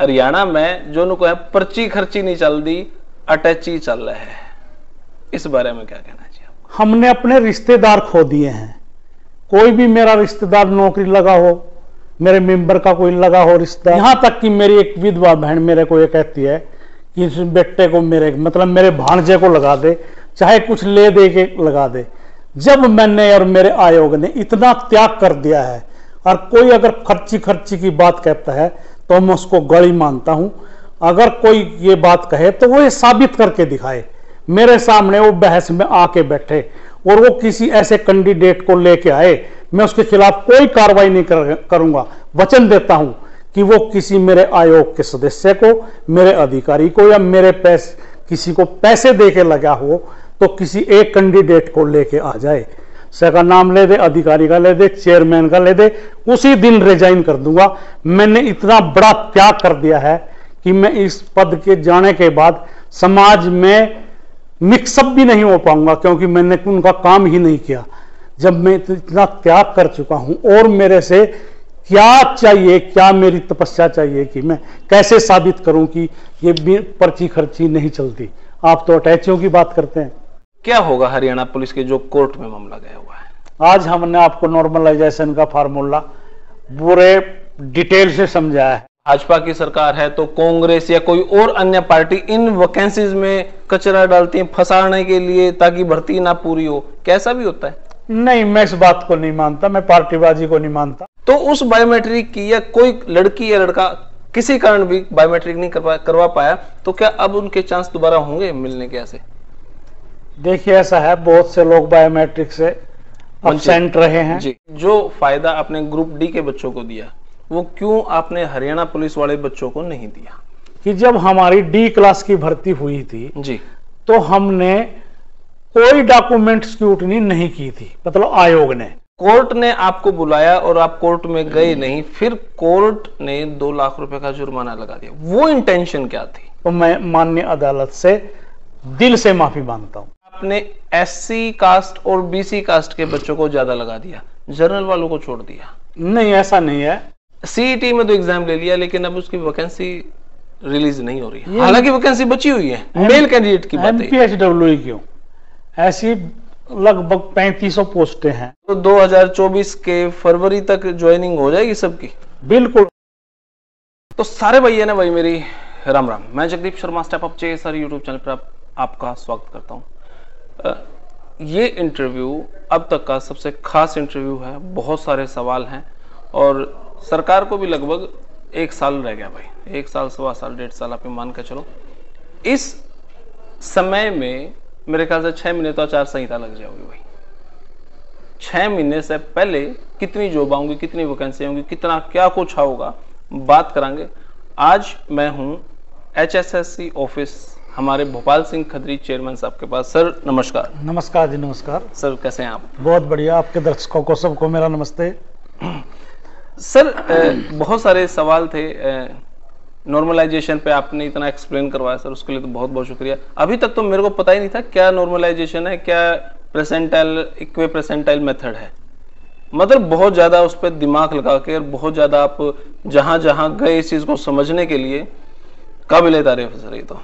हरियाणा में जो नुको है पर्ची खर्ची नहीं चल दी, अटैची चल रहा है, इस बारे में क्या कहना चाहिए आपको? हमने अपने रिश्तेदार खो दिए हैं। कोई भी मेरा रिश्तेदार नौकरी लगा हो, मेरे मेंबर का कोई लगा हो रिश्तेदार, यहां तक कि मेरी एक विधवा बहन मेरे को ये कहती है कि इस बेटे को मेरे मतलब मेरे भांजे को लगा दे, चाहे कुछ ले दे के लगा दे। जब मैंने और मेरे आयोग ने इतना त्याग कर दिया है, और कोई अगर खर्ची खर्ची की बात कहता है तो मैं उसको गली मानता हूं। अगर कोई ये बात कहे तो वो ये साबित करके दिखाए, मेरे सामने वो बहस में आके बैठे और वो किसी ऐसे कैंडिडेट को लेके आए, मैं उसके खिलाफ कोई कार्रवाई नहीं करूंगा। वचन देता हूं कि वो किसी मेरे आयोग के सदस्य को, मेरे अधिकारी को, या मेरे किसी को पैसे दे के लगा हो तो किसी एक कैंडिडेट को लेके आ जाए, का नाम ले दे, अधिकारी का ले दे, चेयरमैन का ले दे, उसी दिन रिजाइन कर दूंगा। मैंने इतना बड़ा त्याग कर दिया है कि मैं इस पद के जाने के बाद समाज में मिक्सअप भी नहीं हो पाऊंगा, क्योंकि मैंने उनका काम ही नहीं किया। जब मैं इतना त्याग कर चुका हूं, और मेरे से क्या चाहिए, क्या मेरी तपस्या चाहिए कि मैं कैसे साबित करूं कि ये पर्ची खर्ची नहीं चलती। आप तो अटैचियों की बात करते हैं। क्या होगा हरियाणा पुलिस के जो कोर्ट में मामला गया हुआ है? आज हमने आपको नॉर्मलाइजेशन का फार्मूला पूरे डिटेल से समझाया है। भाजपा की सरकार है तो कांग्रेस या कोई और अन्य पार्टी इन वैकेंसीज में कचरा डालती है फंसाने के लिए, ताकि भर्ती ना पूरी हो, कैसा भी होता है? नहीं, मैं इस बात को नहीं मानता, मैं पार्टीबाजी को नहीं मानता। तो उस बायोमेट्रिक की, या कोई लड़की या लड़का किसी कारण भी बायोमेट्रिक नहीं करवा पाया, तो क्या अब उनके चांस दोबारा होंगे मिलने के? ऐसे देखिए, ऐसा है, बहुत से लोग बायोमेट्रिक से अब्सेंट रहे हैं जी। जो फायदा आपने ग्रुप डी के बच्चों को दिया, वो क्यों आपने हरियाणा पुलिस वाले बच्चों को नहीं दिया? कि जब हमारी डी क्लास की भर्ती हुई थी जी, तो हमने कोई डॉक्यूमेंट स्क्रूटनी नहीं की थी, मतलब आयोग ने। कोर्ट ने आपको बुलाया और आप कोर्ट में गए नहीं, फिर कोर्ट ने 2 लाख रुपए का जुर्माना लगा दिया, वो इंटेंशन क्या थी? तो मैं माननीय अदालत से दिल से माफी मांगता हूं। आपने एससी कास्ट और बीसी कास्ट के बच्चों को ज्यादा लगा दिया, जनरल वालों को छोड़ दिया। नहीं, ऐसा नहीं है। सीईटी में तो एग्जाम ले लिया, लेकिन अब उसकी वैकेंसी रिलीज नहीं हो रही है, हालांकि वैकेंसी बची हुई है। मेल कैंडिडेट की बात है। एमपीएचडब्ल्यू क्यों? ऐसी लगभग 3500 पोस्टें हैं। तो 2024 के फरवरी तक ज्वाइनिंग हो जाएगी सबकी? बिल्कुल। तो सारे भैया ने भाई मेरी राम राम, मैं Jagdeep Sharma step up sir YouTube channel पर आपका स्वागत करता हूं। ये इंटरव्यू अब तक का सबसे खास इंटरव्यू है, बहुत सारे सवाल हैं और सरकार को भी लगभग 1 साल रह गया भाई, 1 साल, 1.25 साल, 1.5 साल आप मान के चलो। इस समय में मेरे ख्याल से 6 महीने तो आचार संहिता लग जाओगी भाई। 6 महीने से पहले कितनी जॉब आऊंगी, कितनी वैकेंसी होंगी, कितना क्या कुछ होगा, बात करांगे। आज मैं हूं HSSC ऑफिस, हमारे भोपाल सिंह खत्री चेयरमैन साहब के पास। सर नमस्कार। नमस्कार जी, नमस्कार सर, कैसे हैं आप? बहुत बढ़िया। आपके दर्शकों को सबको मेरा नमस्ते। सर, बहुत सारे सवाल थे, नॉर्मलाइजेशन पे आपने इतना एक्सप्लेन करवाया सर, उसके लिए तो बहुत बहुत शुक्रिया। अभी तक तो मेरे को पता ही नहीं था क्या नॉर्मलाइजेशन है, क्या प्रेसेंटाइल इक्वे प्रेसेंटाइल मेथड है। मतलब बहुत ज्यादा उस पर दिमाग लगा के और बहुत ज्यादा आप जहां जहां गए इस चीज को समझने के लिए, काबिले तारीफ सर। ये तो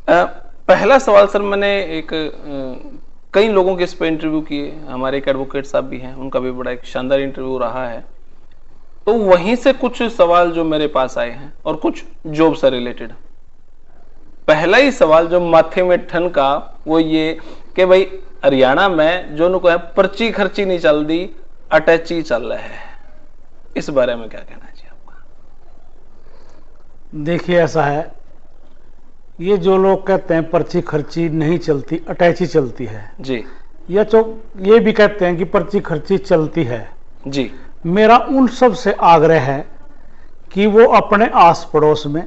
पहला सवाल सर, मैंने एक कई लोगों के इस पे इंटरव्यू किए, हमारे एक एडवोकेट साहब भी हैं, उनका भी बड़ा एक शानदार इंटरव्यू रहा है। तो वहीं से कुछ सवाल जो मेरे पास आए हैं और कुछ जॉब से रिलेटेड। पहला ही सवाल जो माथे में ठन का वो ये कि भाई हरियाणा में जो नुको है पर्ची खर्ची नहीं चल दी, अटैची चल रहा है, इस बारे में क्या कहना चाहिए आपका? देखिए, ऐसा है, ये जो लोग कहते हैं पर्ची खर्ची नहीं चलती, अटैची चलती है जी, या तो ये भी कहते हैं कि पर्ची खर्ची चलती है जी, मेरा उन सब से आग्रह है कि वो अपने आस पड़ोस में,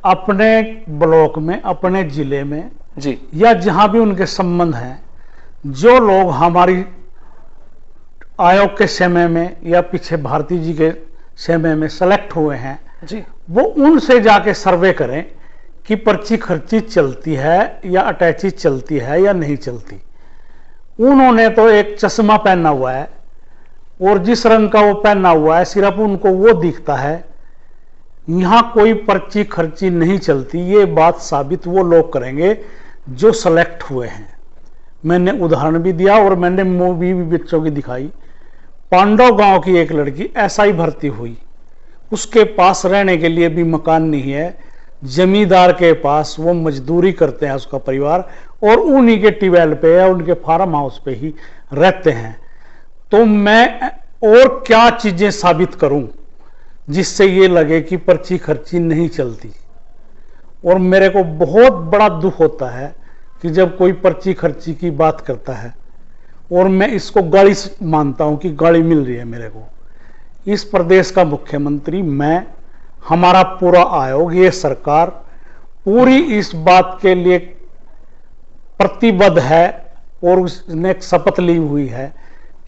अपने ब्लॉक में, अपने जिले में जी, या जहां भी उनके संबंध हैं, जो लोग हमारी आयोग के समय में या पीछे भारती जी के समय में सेलेक्ट हुए हैं जी, वो उनसे जाके सर्वे करें कि पर्ची खर्ची चलती है या अटैची चलती है या नहीं चलती। उन्होंने तो एक चश्मा पहना हुआ है और जिस रंग का वो पहना हुआ है सिर्फ उनको वो दिखता है, यहां कोई पर्ची खर्ची नहीं चलती। ये बात साबित वो लोग करेंगे जो सेलेक्ट हुए हैं। मैंने उदाहरण भी दिया और मैंने मूवी भी बच्चों की दिखाई। पांडव गांव की एक लड़की एसआई भर्ती हुई, उसके पास रहने के लिए भी मकान नहीं है, जमींदार के पास वो मजदूरी करते हैं उसका परिवार, और उन्हीं के ट्यूबवेल पे या उनके फार्म हाउस पे ही रहते हैं। तो मैं और क्या चीजें साबित करूं जिससे ये लगे कि पर्ची खर्ची नहीं चलती। और मेरे को बहुत बड़ा दुख होता है कि जब कोई पर्ची खर्ची की बात करता है और मैं इसको गाली मानता हूं कि गाली मिल रही है मेरे को। इस प्रदेश का मुख्यमंत्री मैं, हमारा पूरा आयोग, ये सरकार पूरी इस बात के लिए प्रतिबद्ध है और उसने शपथ ली हुई है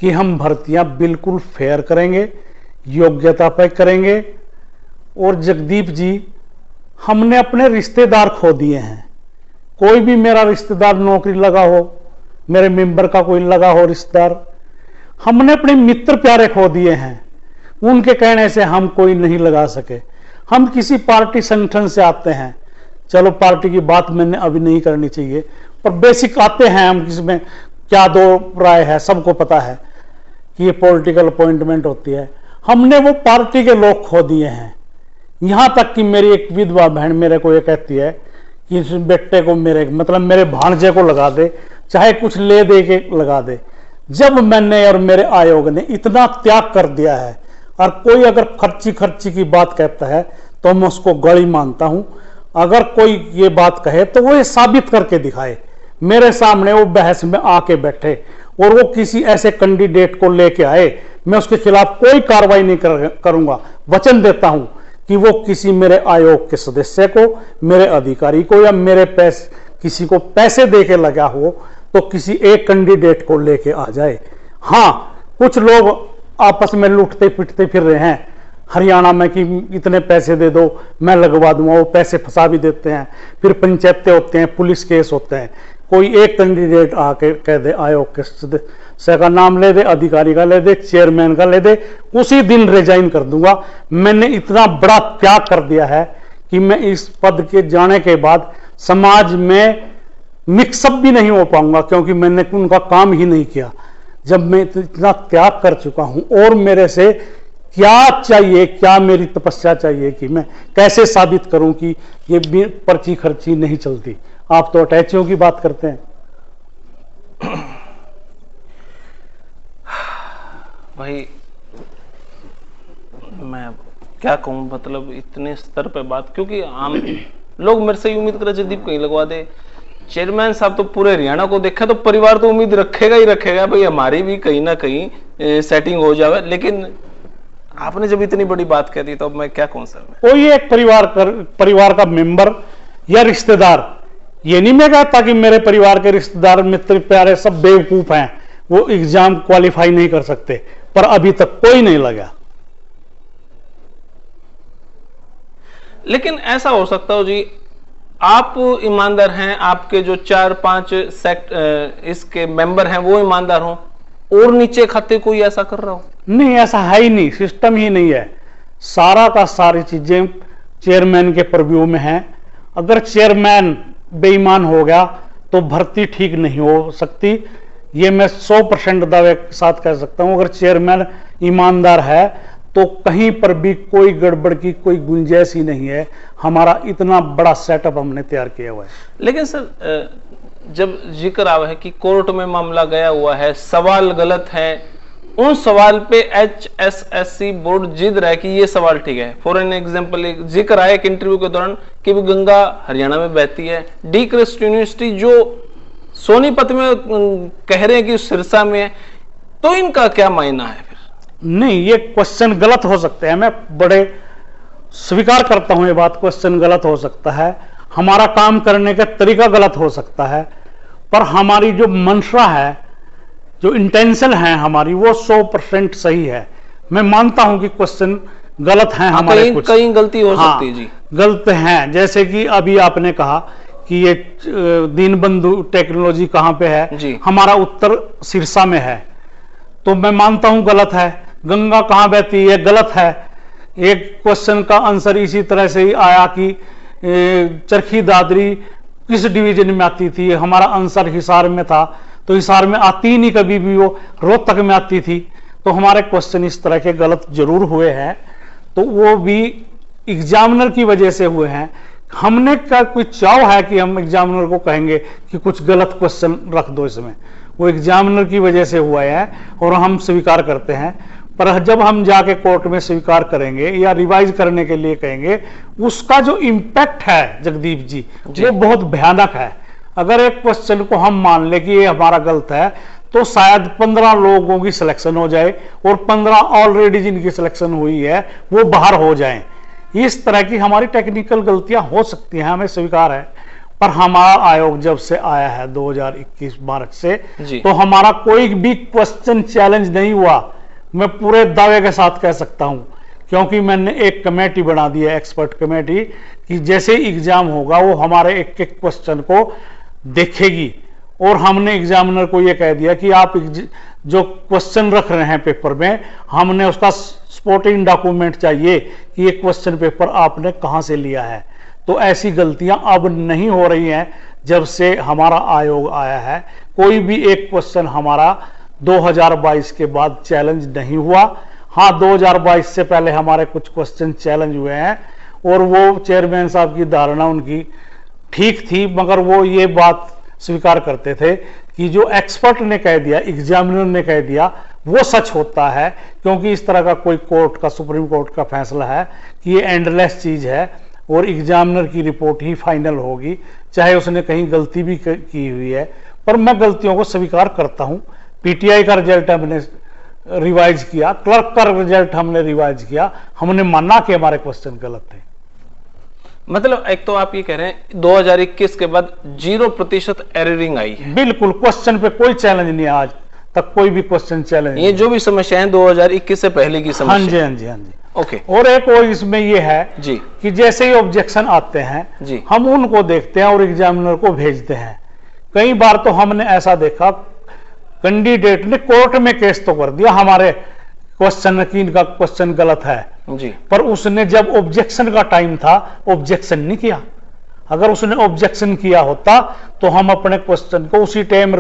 कि हम भर्तियां बिल्कुल फेयर करेंगे, योग्यता पर करेंगे। और जगदीप जी, हमने अपने रिश्तेदार खो दिए हैं। कोई भी मेरा रिश्तेदार नौकरी लगा हो, मेरे मेंबर का कोई लगा हो रिश्तेदार, हमने अपने मित्र प्यारे खो दिए हैं। उनके कहने से हम कोई नहीं लगा सके। हम किसी पार्टी संगठन से आते हैं, चलो पार्टी की बात मैंने अभी नहीं करनी चाहिए, पर बेसिक आते हैं हम, किसमें क्या दो राय है सबको पता है कि ये पॉलिटिकल अपॉइंटमेंट होती है। हमने वो पार्टी के लोग खो दिए हैं। यहां तक कि मेरी एक विधवा बहन मेरे को ये कहती है कि इस बेटे को मेरे भांजे को लगा दे, चाहे कुछ ले दे के लगा दे। जब मैंने और मेरे आयोग ने इतना त्याग कर दिया है, और कोई अगर खर्ची की बात कहता है तो मैं उसको गली मानता हूं। अगर कोई ये बात कहे तो वो ये साबित करके दिखाए, मेरे सामने वो बहस में आके बैठे और वो किसी ऐसे कैंडिडेट को लेके आए, मैं उसके खिलाफ कोई कार्रवाई नहीं करूंगा। वचन देता हूं कि वो किसी मेरे आयोग के सदस्य को, मेरे अधिकारी को, या मेरे किसी को पैसे दे के लगा हो तो किसी एक कैंडिडेट को लेके आ जाए। हां, कुछ लोग आपस में लूटते पिटते फिर रहे हैं हरियाणा में कि इतने पैसे दे दो मैं लगवा दूंगा, वो पैसे फंसा भी देते हैं, फिर पंचायतें होते हैं, पुलिस केस होते हैं। कोई एक कैंडिडेट आके कह दे, आयोग के सदस्य का नाम ले दे, अधिकारी का ले दे, चेयरमैन का ले दे, उसी दिन रिजाइन कर दूंगा। मैंने इतना बड़ा त्याग कर दिया है कि मैं इस पद के जाने के बाद समाज में मिक्सअप भी नहीं हो पाऊंगा, क्योंकि मैंने उनका काम ही नहीं किया। जब मैं इतना त्याग कर चुका हूं, और मेरे से क्या चाहिए, क्या मेरी तपस्या चाहिए कि मैं कैसे साबित करूं कि ये पर्ची खर्ची नहीं चलती। आप तो अटैचियों की बात करते हैं। भाई मैं क्या कहूं, मतलब इतने स्तर पे बात, क्योंकि आम लोग मेरे से उम्मीद करे जगदीप कहीं लगवा दे। चेयरमैन साहब तो पूरे हरियाणा को देखा, तो परिवार तो उम्मीद रखेगा ही रखेगा भाई हमारी भी कहीं ना कहीं सेटिंग हो जाए। लेकिन आपने जब इतनी बड़ी बात कह दी तो अब मैं क्या कहूं सर। कोई एक परिवार का मेंबर या रिश्तेदार, ये नहीं मैं कहता कि मेरे परिवार के रिश्तेदार मित्र प्यारे सब बेवकूफ हैं, वो एग्जाम क्वालिफाई नहीं कर सकते, पर अभी तक कोई नहीं लगा। लेकिन ऐसा हो सकता हो जी, आप ईमानदार हैं, आपके जो 4-5 इसके मेंबर हैं वो ईमानदार हों, और नीचे खाते कोई ऐसा कर रहा हो? नहीं, ऐसा है ही नहीं, सिस्टम ही नहीं है। सारा का सारी चीजें चेयरमैन के परव्यू में है। अगर चेयरमैन बेईमान हो गया तो भर्ती ठीक नहीं हो सकती, ये मैं 100% दावे के साथ कह सकता हूं। अगर चेयरमैन ईमानदार है तो कहीं पर भी कोई गड़बड़ की कोई गुंजाइश ही नहीं है। हमारा इतना बड़ा सेटअप हमने तैयार किया हुआ है। लेकिन सर, जब जिक्र आया है कि कोर्ट में मामला गया हुआ है, सवाल गलत है, उन सवाल पे HSSC बोर्ड जिद रहा है कि ये सवाल ठीक है। फॉर एन एग्जांपल, एक जिक्र आया एक इंटरव्यू के दौरान कि गंगा हरियाणा में बहती है, डी क्रिस्ट यूनिवर्सिटी जो सोनीपत में कह रहे हैं कि सिरसा में है, तो इनका क्या मायना है? नहीं, ये क्वेश्चन गलत हो सकते हैं, मैं बड़े स्वीकार करता हूं ये बात, क्वेश्चन गलत हो सकता है, हमारा काम करने का तरीका गलत हो सकता है, पर हमारी जो मंशा है, जो इंटेंशन है हमारी, वो 100% सही है। मैं मानता हूं कि क्वेश्चन गलत हैं हमारे, कुछ कहीं गलती हो सकती है जी, गलत हैं। जैसे कि अभी आपने कहा कि ये दीनबंधु टेक्नोलॉजी कहां पे है जी, हमारा उत्तर सिरसा में है, तो मैं मानता हूं गलत है। गंगा कहां बहती है, गलत है। एक क्वेश्चन का आंसर इसी तरह से ही आया कि चरखी दादरी किस डिवीजन में आती थी, हमारा आंसर हिसार में था, तो हिसार में आती नहीं कभी भी, वो रोहतक में आती थी। तो हमारे क्वेश्चन इस तरह के गलत जरूर हुए हैं, तो वो भी एग्जामिनर की वजह से हुए हैं। हमने का कोई चाव है कि हम एग्जामिनर को कहेंगे कि कुछ गलत क्वेश्चन रख दो इसमें, वो एग्जामिनर की वजह से हुआ है और हम स्वीकार करते हैं। पर जब हम जाके कोर्ट में स्वीकार करेंगे या रिवाइज करने के लिए कहेंगे, उसका जो इम्पैक्ट है जगदीप जी, वो बहुत भयानक है। अगर एक क्वेश्चन को हम मान ले कि ये हमारा गलत है, तो शायद 15 लोगों की सिलेक्शन हो जाए और 15 ऑलरेडी जिनकी सिलेक्शन हुई है वो बाहर हो जाएं। इस तरह की हमारी टेक्निकल गलतियां हो सकती हैं, हमें स्वीकार है। पर हमारा आयोग जब से आया है 2021 मार्च से, तो हमारा कोई भी क्वेश्चन चैलेंज नहीं हुआ, मैं पूरे दावे के साथ कह सकता हूं, क्योंकि मैंने एक कमेटी बना दी है, एक्सपर्ट कमेटी, कि जैसे एग्जाम होगा वो हमारे एक एक क्वेश्चन को देखेगी। और हमने एग्जामिनर को ये कह दिया कि आप जो क्वेश्चन रख रहे हैं पेपर में, हमने उसका सपोर्टिंग डॉक्यूमेंट चाहिए कि ये क्वेश्चन पेपर आपने कहां से लिया है। तो ऐसी गलतियां अब नहीं हो रही हैं जब से हमारा आयोग आया है। कोई भी एक क्वेश्चन हमारा 2022 के बाद चैलेंज नहीं हुआ। हाँ, 2022 से पहले हमारे कुछ क्वेश्चन चैलेंज हुए हैं और वो चेयरमैन साहब की धारणा उनकी ठीक थी, मगर वो ये बात स्वीकार करते थे कि जो एक्सपर्ट ने कह दिया, एग्जामिनर ने कह दिया, वो सच होता है। क्योंकि इस तरह का कोई कोर्ट का, सुप्रीम कोर्ट का फैसला है कि ये एंडलेस चीज है और एग्जामिनर की रिपोर्ट ही फाइनल होगी, चाहे उसने कहीं गलती भी की हुई है। पर मैं गलतियों को स्वीकार करता हूं। पीटीआई का रिजल्ट हमने रिवाइज किया, क्लर्क का रिजल्ट हमने रिवाइज किया, हमने माना कि हमारे क्वेश्चन गलत थे। मतलब एक तो आप ये कह रहे हैं 2021 के बाद 0% एररिंग आई है। बिल्कुल, क्वेश्चन पे कोई चैलेंज नहीं है, आज तक कोई भी क्वेश्चन चैलेंज। ये जो भी समस्या है 2021 से पहले की समस्या। हाँ जी, हाँ जी, हाँ जी। ओके। और एक और इसमें ये है जी कि जैसे ही ऑब्जेक्शन आते हैं जी, हम उनको देखते हैं और एग्जामिनर को भेजते हैं। कई बार तो हमने ऐसा देखा, कैंडिडेट ने कोर्ट में केस तो कर दिया हमारे क्वेश्चन की, इनका क्वेश्चन गलत है जी, पर उसने जब ऑब्जेक्शन का टाइम था ऑब्जेक्शन नहीं किया। अगर उसने ऑब्जेक्शन किया होता तो हम अपने क्वेश्चन को उसी टाइम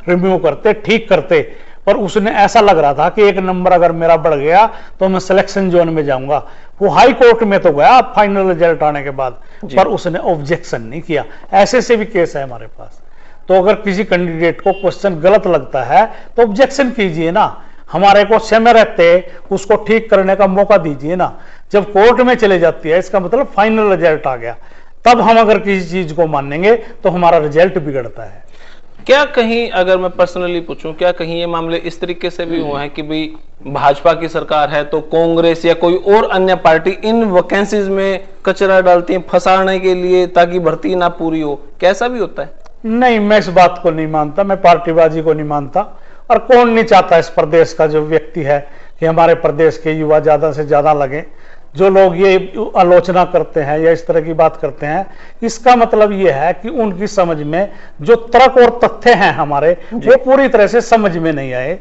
रिम्यू करते, ठीक करते। पर उसने ऐसा लग रहा था कि एक नंबर अगर मेरा बढ़ गया तो मैं सिलेक्शन जोन में जाऊंगा। वो हाई कोर्ट में तो गया फाइनल रिजल्ट आने के बाद, पर उसने ऑब्जेक्शन नहीं किया। ऐसे से भी केस है हमारे पास। तो अगर किसी कैंडिडेट को क्वेश्चन गलत लगता है तो ऑब्जेक्शन कीजिए ना, हमारे को समय रहते उसको ठीक करने का मौका दीजिए ना। जब कोर्ट में चले जाती है इसका मतलब फाइनल रिजल्ट आ गया, तब हम अगर किसी चीज को मानेंगे तो हमारा रिजल्ट बिगड़ता है। क्या कहीं, अगर मैं पर्सनली पूछूं, क्या कहीं ये मामले इस तरीके से भी हुआ है कि भाई भाजपा की सरकार है तो कांग्रेस या कोई और अन्य पार्टी इन वैकेंसीज में कचरा डालती है फंसाने के लिए ताकि भर्ती ना पूरी हो? कैसा भी होता है? नहीं, मैं इस बात को नहीं मानता, मैं पार्टीबाजी को नहीं मानता। और कौन नहीं चाहता इस प्रदेश का जो व्यक्ति है कि हमारे प्रदेश के युवा ज्यादा से ज्यादा लगे। जो लोग ये आलोचना करते हैं या इस तरह की बात करते हैं, इसका मतलब ये है कि उनकी समझ में जो तर्क और तथ्य हैं हमारे, वो पूरी तरह से समझ में नहीं आए।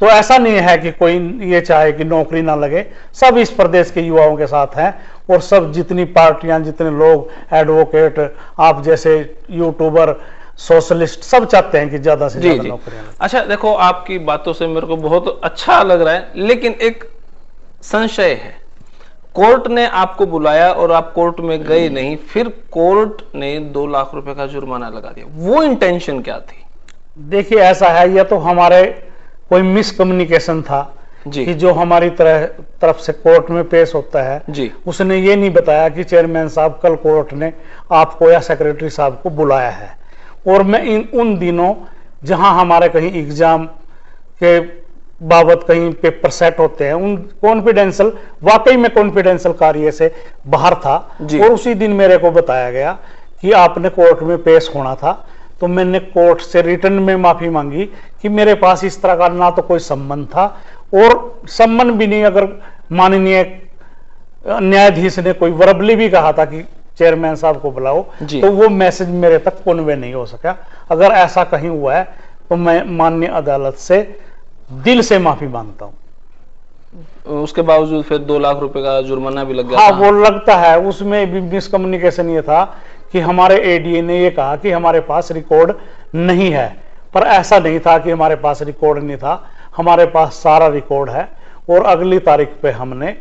तो ऐसा नहीं है कि कोई ये चाहे कि नौकरी ना लगे, सब इस प्रदेश के युवाओं के साथ हैं। और सब जितनी पार्टियां, जितने लोग, एडवोकेट, आप जैसे यूट्यूबर, सोशलिस्ट, सब चाहते हैं कि ज्यादा से ज्यादा नौकरियां। अच्छा देखो, आपकी बातों से मेरे को बहुत अच्छा लग रहा है, लेकिन एक संशय है। कोर्ट ने आपको बुलाया और आप कोर्ट में गए नहीं, फिर कोर्ट ने 2 लाख रुपए का जुर्माना लगा दिया, वो इंटेंशन क्या थी? देखिए ऐसा है, यह तो हमारे कोई मिसकम्युनिकेशन था जी, कि जो हमारी तरफ से कोर्ट में पेश होता है जी, उसने ये नहीं बताया कि चेयरमैन साहब कल कोर्ट ने आपको या सेक्रेटरी साहब को बुलाया है। और मैं उन दिनों जहां हमारे कहीं एग्जाम के बाबत कहीं पेपर सेट होते हैं, उन कॉन्फिडेंशियल, वाकई में कॉन्फिडेंशियल कार्य से बाहर था। और उसी दिन मेरे को बताया गया कि आपने कोर्ट में पेश होना था। तो मैंने कोर्ट से रिटर्न में माफी मांगी कि मेरे पास इस तरह का ना तो कोई संबंध था और संबंध भी नहीं। अगर माननीय न्यायाधीश ने कोई वर्बली भी कहा था कि चेयरमैन साहब को बुलाओ, तो वो मैसेज मेरे तक कन्वे नहीं हो सका। अगर ऐसा कहीं हुआ है तो मैं माननीय अदालत से दिल से माफी मांगता हूं। उसके बावजूद फिर 2 लाख रुपए का जुर्माना भी लग गया हाँ था। वो लगता है। उसमें भी मिसकम्युनिकेशन ये था कि हमारे एडीए ने ये कहा कि हमारे पास रिकॉर्ड नहीं है, पर ऐसा नहीं था कि हमारे पास रिकॉर्ड नहीं था, हमारे पास सारा रिकॉर्ड है। और अगली तारीख पे हमने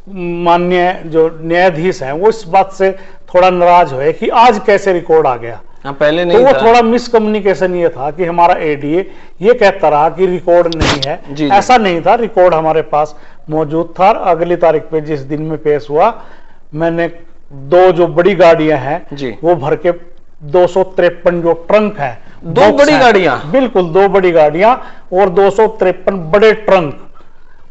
माननीय जो न्यायाधीश हैं वो इस बात से थोड़ा नाराज हुए कि आज कैसे रिकॉर्ड आ गया। हाँ, पहले तो नहीं वो था। थोड़ा मिसकम्युनिकेशन ये था कि हमारा एडीए ये कहता रहा कि रिकॉर्ड नहीं है। जी। ऐसा नहीं था, रिकॉर्ड हमारे पास मौजूद था। अगली तारीख पे जिस दिन में पेश हुआ, मैंने 2 जो बड़ी गाड़ियां हैं जी। वो भर के 253 जो ट्रंक है, 2 बड़ी गाड़ियां, बिल्कुल 2 बड़ी गाड़ियां और 253 बड़े ट्रंक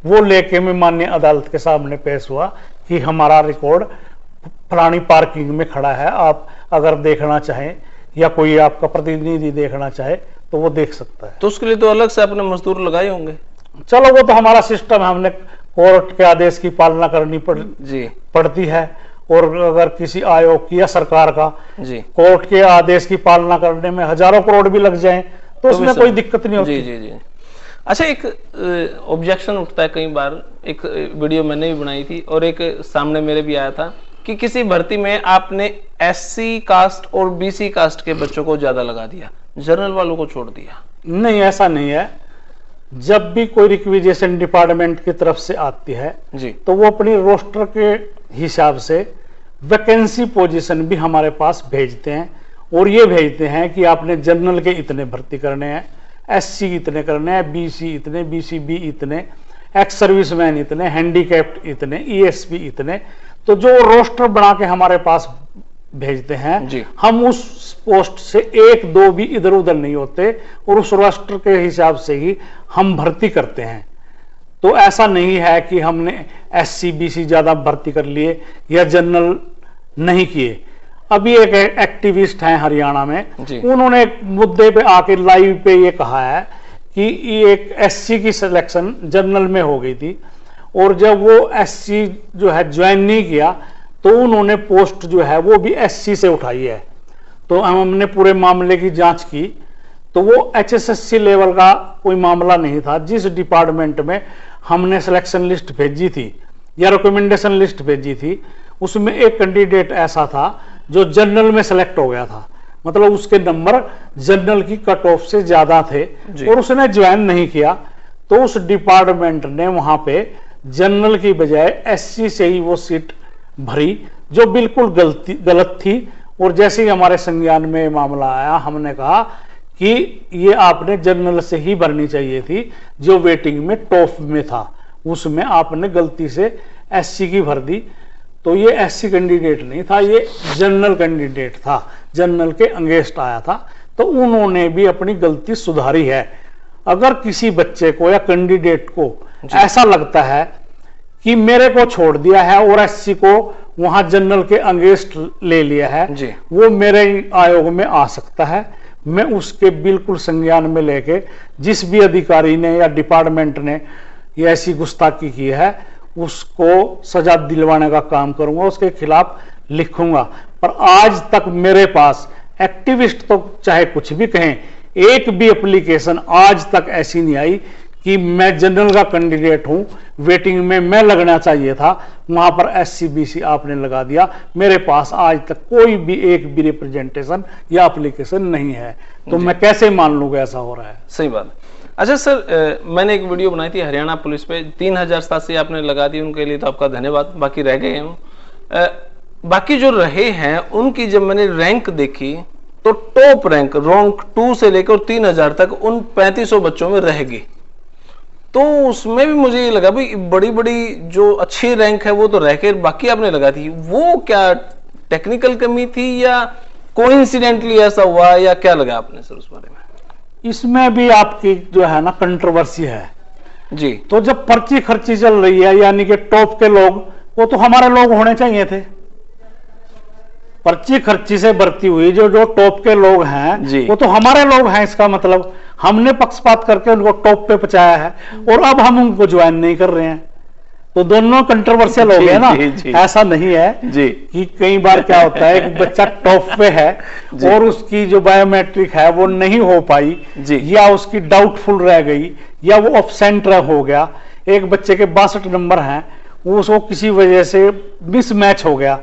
वो लेके मैं माननीय अदालत के सामने पेश हुआ कि हमारा रिकॉर्ड फलानी पार्किंग में खड़ा है, आप अगर देखना चाहें या कोई आपका प्रतिनिधि देखना चाहे तो वो देख सकता है। तो उसके लिए तो अलग से अपने मजदूर लगाए होंगे। चलो वो तो हमारा सिस्टम है, हमने कोर्ट के आदेश की पालना करनी पड़ती है। और अगर किसी आयोग की या सरकार का जी कोर्ट के आदेश की पालना करने में हजारों करोड़ भी लग जाएं तो उसमें कोई दिक्कत नहीं होती। जी जी जी। अच्छा, एक ऑब्जेक्शन उठता है कई बार, एक वीडियो मैंने भी बनाई थी और एक सामने मेरे भी आया था कि किसी भर्ती में आपने एससी कास्ट और बीसी कास्ट के बच्चों को ज्यादा लगा दिया, जनरल वालों को छोड़ दिया। नहीं, ऐसा नहीं है। जब भी कोई रिक्विजिशन डिपार्टमेंट की तरफ से आती है जी, तो वो अपनी रोस्टर के हिसाब से वैकेंसी पोजीशन भी हमारे पास भेजते हैं और ये भेजते हैं कि आपने जनरल के इतने भर्ती करने हैं, एससी इतने करने हैं, बीसी इतने, बीसीबी इतने, एक्स सर्विसमैन इतने, हैंडीकैप्ड इतने, ईएसपी इतने। तो जो रोस्टर बना के हमारे पास भेजते हैं जी। हम उस पोस्ट से 1-2 भी इधर उधर नहीं होते और उस रोस्टर के हिसाब से ही हम भर्ती करते हैं। तो ऐसा नहीं है कि हमने एससी बीसी ज्यादा भर्ती कर लिए या जनरल नहीं किए। अभी एक एक्टिविस्ट हैं हरियाणा में, उन्होंने एक मुद्दे पे आके लाइव पे ये कहा है कि ये एक एससी की सिलेक्शन जनरल में हो गई थी और जब वो एससी जो है ज्वाइन नहीं किया तो उन्होंने पोस्ट जो है वो भी एससी से उठाई है। तो हमने पूरे मामले की जांच की तो वो एचएसएससी लेवल का कोई मामला नहीं था। जिस डिपार्टमेंट में हमने सिलेक्शन लिस्ट भेजी थी या रिकमेंडेशन लिस्ट भेजी थी उसमें एक कैंडिडेट ऐसा था जो जनरल में सेलेक्ट हो गया था, मतलब उसके नंबर जनरल की कट ऑफ से ज्यादा थे और उसने ज्वाइन नहीं किया। तो उस डिपार्टमेंट ने वहां पे जनरल की बजाय एससी से ही वो सीट भरी जो बिल्कुल गलत थी। और जैसे ही हमारे संज्ञान में मामला आया हमने कहा कि ये आपने जनरल से ही भरनी चाहिए थी, जो वेटिंग में टॉप में था उसमें आपने गलती से एससी की भर दी। तो ये एससी कैंडिडेट नहीं था, ये जनरल कैंडिडेट था, जनरल के अगेंस्ट आया था। तो उन्होंने भी अपनी गलती सुधारी है। अगर किसी बच्चे को या कैंडिडेट को ऐसा लगता है कि मेरे को छोड़ दिया है और एससी को वहां जनरल के अगेंस्ट ले लिया है, वो मेरे आयोग में आ सकता है। मैं उसके बिल्कुल संज्ञान में लेके जिस भी अधिकारी ने या डिपार्टमेंट ने ये ऐसी गुस्ताखी की है उसको सजा दिलवाने का काम करूंगा, उसके खिलाफ लिखूंगा। पर आज तक मेरे पास एक्टिविस्ट तो चाहे कुछ भी कहें, एक भी एप्लीकेशन आज तक ऐसी नहीं आई कि मैं जनरल का कैंडिडेट हूं, वेटिंग में मैं लगना चाहिए था, वहां पर एससी बीसी आपने लगा दिया। मेरे पास आज तक कोई भी एक भी रिप्रेजेंटेशन या एप्लीकेशन नहीं है। तो मैं कैसे मान लूंगा ऐसा हो रहा है। सही बात। अच्छा सर, मैंने एक वीडियो बनाई थी हरियाणा पुलिस पे, 3087 आपने लगा दी, उनके लिए तो आपका धन्यवाद। बाकी रह गए हैं, बाकी जो रहे हैं उनकी जब मैंने रैंक देखी तो टॉप रैंक रैंक 2 से लेकर 3000 तक उन 3500 बच्चों में रह गई। तो उसमें भी मुझे ये लगा भाई बड़ी बड़ी जो अच्छी रैंक है वो तो रह के बाकी आपने लगा दी, वो क्या टेक्निकल कमी थी या कोइंसिडेंटली ऐसा हुआ या क्या लगा आपने सर उस बारे में? इसमें भी आपकी जो है ना कंट्रोवर्सी है जी। तो जब पर्ची खर्ची चल रही है यानी कि टॉप के लोग, वो तो हमारे लोग होने चाहिए थे। पर्ची खर्ची से भर्ती हुई जो टॉप के लोग हैं वो तो हमारे लोग हैं। इसका मतलब हमने पक्षपात करके उनको टॉप पे पहुंचाया है और अब हम उनको ज्वाइन नहीं कर रहे हैं। तो दोनों कंट्रोवर्शियल हो गए ना। ऐसा नहीं है जी कि कई बार क्या होता है एक बच्चा टॉप पे है और उसकी जो बायोमेट्रिक है वो नहीं हो पाई या उसकी डाउटफुल रह गई या वो एब्सेंट हो गया एक बच्चे के 62 नंबर हैं, उसको किसी वजह से मिसमैच हो गया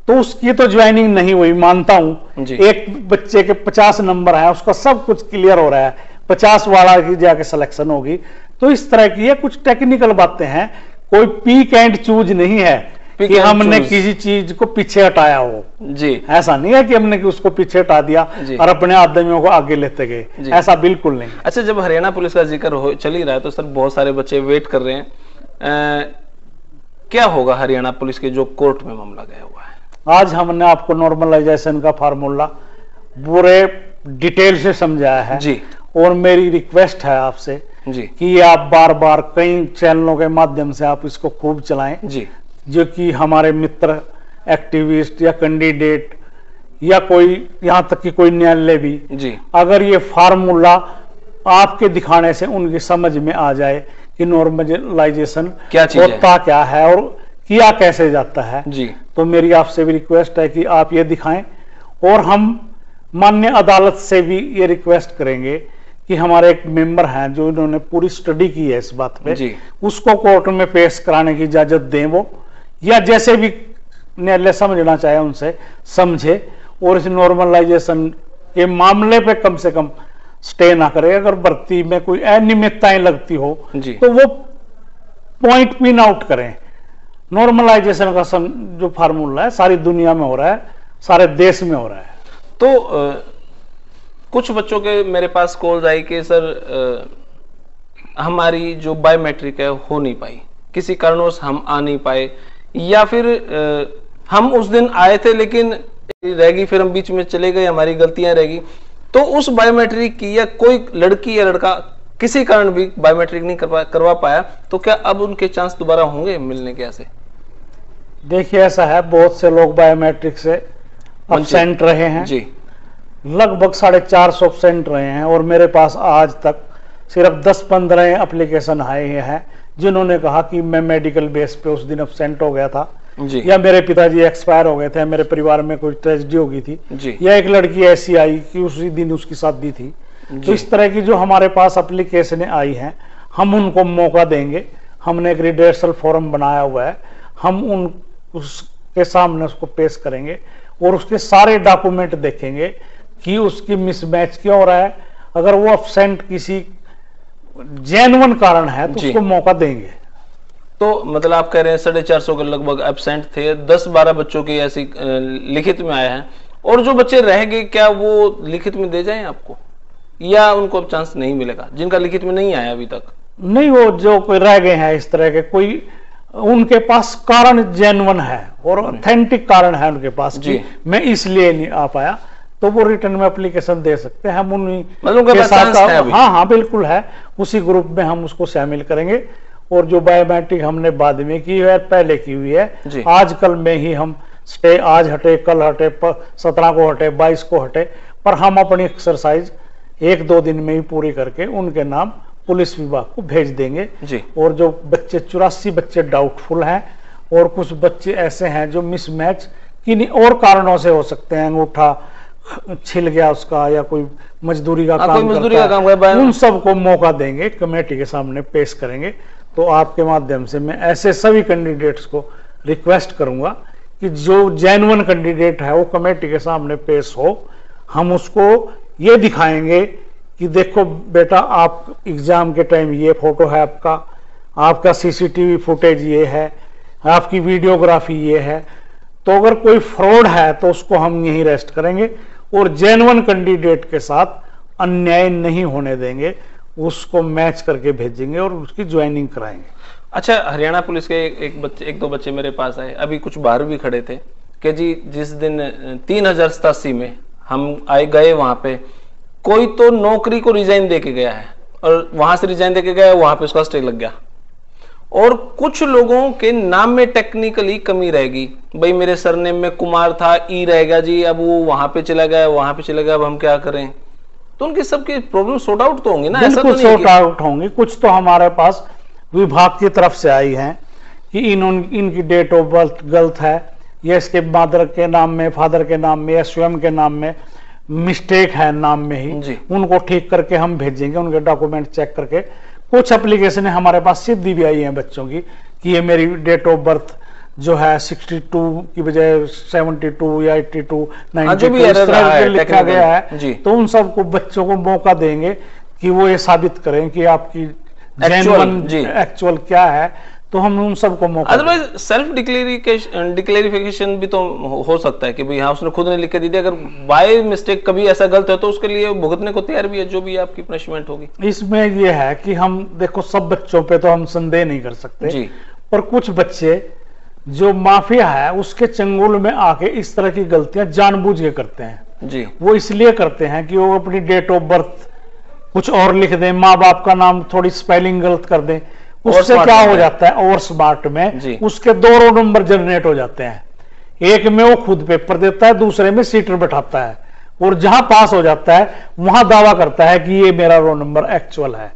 तो उसकी तो ज्वाइनिंग नहीं हुई, मानता हूं। एक बच्चे के 50 नंबर है, उसका सब कुछ क्लियर हो रहा है, 50 वाला की जाके सिलेक्शन होगी। तो इस तरह की ये कुछ टेक्निकल बातें हैं, कोई पिक एंड चूज नहीं है कि हमने किसी चीज को पीछे हटाया हो जी। ऐसा नहीं है कि हमने कि उसको पीछे हटा दिया और अपने आदमियों को आगे लेते गए, ऐसा बिल्कुल नहीं। अच्छा, जब हरियाणा पुलिस का जिक्र चल ही रहा है तो सर बहुत सारे बच्चे वेट कर रहे हैं, क्या होगा हरियाणा पुलिस के जो कोर्ट में मामला गया हुआ है? आज हमने आपको नॉर्मलाइजेशन का फार्मूला पूरे डिटेल से समझाया है जी। और मेरी रिक्वेस्ट है आपसे जी कि आप बार बार कई चैनलों के माध्यम से आप इसको खूब चलाएं जी, जो कि हमारे मित्र एक्टिविस्ट या कैंडिडेट या कोई यहाँ तक कि कोई न्यायालय भी जी, अगर ये फार्मूला आपके दिखाने से उनकी समझ में आ जाए कि नॉर्मलाइजेशन क्या होता क्या है और किया कैसे जाता है जी, तो मेरी आपसे भी रिक्वेस्ट है कि आप ये दिखाएं। और हम माननीय अदालत से भी ये रिक्वेस्ट करेंगे कि हमारे एक मेंबर हैं जो इन्होंने पूरी स्टडी की है इस बात पे जी, उसको कोर्ट में पेश कराने की इजाजत दें वो, या जैसे भी न्यायालय समझना चाहे उनसे समझे, और इस नॉर्मलाइजेशन के मामले पे कम से कम स्टे ना करे। अगर भर्ती में कोई अनियमितताएं लगती हो तो वो पॉइंट पिन आउट करें। नॉर्मलाइजेशन का जो फार्मूला है सारी दुनिया में हो रहा है, सारे देश में हो रहा है। तो कुछ बच्चों के मेरे पास कॉल आई कि सर हमारी जो बायोमेट्रिक है हो नहीं पाई, किसी कारणवश हम आ नहीं पाए, या फिर हम उस दिन आए थे लेकिन रहेगी, फिर हम बीच में चले गए, हमारी गलतियां रहेगी। तो उस बायोमेट्रिक की, या कोई लड़की या लड़का किसी कारण भी बायोमेट्रिक नहीं करवा पाया, तो क्या अब उनके चांस दोबारा होंगे मिलने के? ऐसे देखिए, ऐसा है, बहुत से लोग बायोमेट्रिक से अब्सेंट रहे हैं जी, लगभग 450 अब्सेंट रहे हैं, और मेरे पास आज तक सिर्फ 10-15 एप्लीकेशन आए हैं जिन्होंने कहा कि मैं मेडिकल बेस पे उस दिन अब्सेंट हो गया था जी, या मेरे पिताजी एक्सपायर हो गए थे, मेरे परिवार में कोई ट्रेजेडी हो गई थी जी, या एक लड़की ऐसी आई कि उसी दिन उसकी शादी थी। तो इस तरह की जो हमारे पास एप्लीकेशनें आई हैं, हम उनको मौका देंगे। हमने एक रिड्रेसल फॉर्म बनाया हुआ है, हम उसके सामने उसको पेश करेंगे और उसके सारे डॉक्यूमेंट देखेंगे कि उसकी मिसमैच क्यों हो रहा है। अगर वो अब्सेंट किसी जेन्युइन कारण है तो उसको मौका देंगे। तो मतलब आप कह रहे हैं 450 के लगभग एब्सेंट थे, 10-12 बच्चों की ऐसी लिखित में आया है, और जो बच्चे रह गए क्या वो लिखित में दे जाएं आपको, या उनको अब चांस नहीं मिलेगा जिनका लिखित में नहीं आया अभी तक? नहीं, वो जो कोई रह गए हैं इस तरह के, कोई उनके पास कारण जेन्युइन है और ऑथेंटिक कारण है उनके पास जी, मैं इसलिए नहीं आ पाया, तो वो रिटर्न में एप्लीकेशन दे सकते हैं। हम उन्हीं के साथ, हाँ बिल्कुल है, उसी ग्रुप में हम उसको शामिल करेंगे। और जो बायोमेट्रिक हमने बाद में की है, पहले की हुई है, आजकल में ही हम स्टे, आज हटे, कल हटे, 17 को हटे, 22 को हटे, पर हम अपनी एक्सरसाइज 1-2 दिन में ही पूरी करके उनके नाम पुलिस विभाग को भेज देंगे जी। और जो बच्चे 84 बच्चे डाउटफुल हैं, और कुछ बच्चे ऐसे हैं जो मिसमैच किन्हीं और कारणों से हो सकते हैं, अंगूठा छिल गया उसका, या कोई मजदूरी का काम करता है, उन सबको मौका देंगे, कमेटी के सामने पेश करेंगे। तो आपके माध्यम से मैं ऐसे सभी कैंडिडेट्स को रिक्वेस्ट करूंगा कि जो जेन्युइन कैंडिडेट है वो कमेटी के सामने पेश हो। हम उसको ये दिखाएंगे कि देखो बेटा, आप एग्जाम के टाइम ये फोटो है आपका सीसीटीवी फुटेज ये है, आपकी वीडियोग्राफी ये है, तो अगर कोई फ्रॉड है तो उसको हम यहीं रेस्ट करेंगे और जेन्युइन कैंडिडेट के साथ अन्याय नहीं होने देंगे, उसको मैच करके भेजेंगे और उसकी ज्वाइनिंग कराएंगे। अच्छा, हरियाणा पुलिस के एक दो बच्चे मेरे पास आए, अभी कुछ बाहर भी खड़े थे कि जी जिस दिन 3087 में हम आए गए, वहां पे कोई तो नौकरी को रिजाइन दे के गया है, और वहां से रिजाइन दे के गया, वहां पे उसका स्टे लग गया, और कुछ लोगों के नाम में टेक्निकली कमी रहेगी, भाई मेरे सरनेम में कुमार था, ई रहेगा जी, अब वो वहां पे चला गया, वहां पे चला गया, अब हम क्या करें? तो उनकी सबकी प्रॉब्लम सॉर्ट आउट तो होंगी ना? ऐसा तो सॉर्ट आउट होंगी। कुछ तो हमारे पास विभाग की तरफ से आई हैं कि इनकी डेट ऑफ बर्थ गलत है, या इसके मदर के नाम में, फादर के नाम में, या स्वयं के नाम में मिस्टेक है नाम में ही, उनको ठीक करके हम भेजेंगे, उनके डॉक्यूमेंट चेक करके। कुछ एप्लीकेशन हमारे पास सिद्धि भी आई है बच्चों की कि ये मेरी डेट ऑफ बर्थ जो है 62 की बजाय 72 या 82 92 इस तरह से लिखा गया है। तो उन सबको बच्चों को मौका देंगे कि वो ये साबित करें कि आपकी एक्चुअल क्या है, तो हम उन सबको मौका। अदरवाइज सेल्फ डिक्लेरिफिकेशन भी तो हो सकता है कि भाई हाँ उसने खुद ने लिख के दी थी, अगर बाय मिस्टेक कभी ऐसा गलत है तो उसके लिए भुगतने को तैयार भी है, जो भी आपकी पनिशमेंट होगी। इसमें ये है कि हम देखो सब बच्चों पे तो हम संदेह नहीं कर सकते जी, पर कुछ बच्चे जो माफिया है उसके चंगुल में आके इस तरह की गलतियां जानबूझ के करते हैं जी। वो इसलिए करते हैं कि वो अपनी डेट ऑफ बर्थ कुछ और लिख दें, माँ बाप का नाम थोड़ी स्पेलिंग गलत कर दें, उससे क्या हो जाता है और स्मार्ट में उसके 2 रोल नंबर जनरेट हो जाते हैं। एक में वो खुद पेपर देता है, दूसरे में सीटर बैठाता है, और जहां पास हो जाता है वहां दावा करता है कि ये मेरा रोल नंबर एक्चुअल है।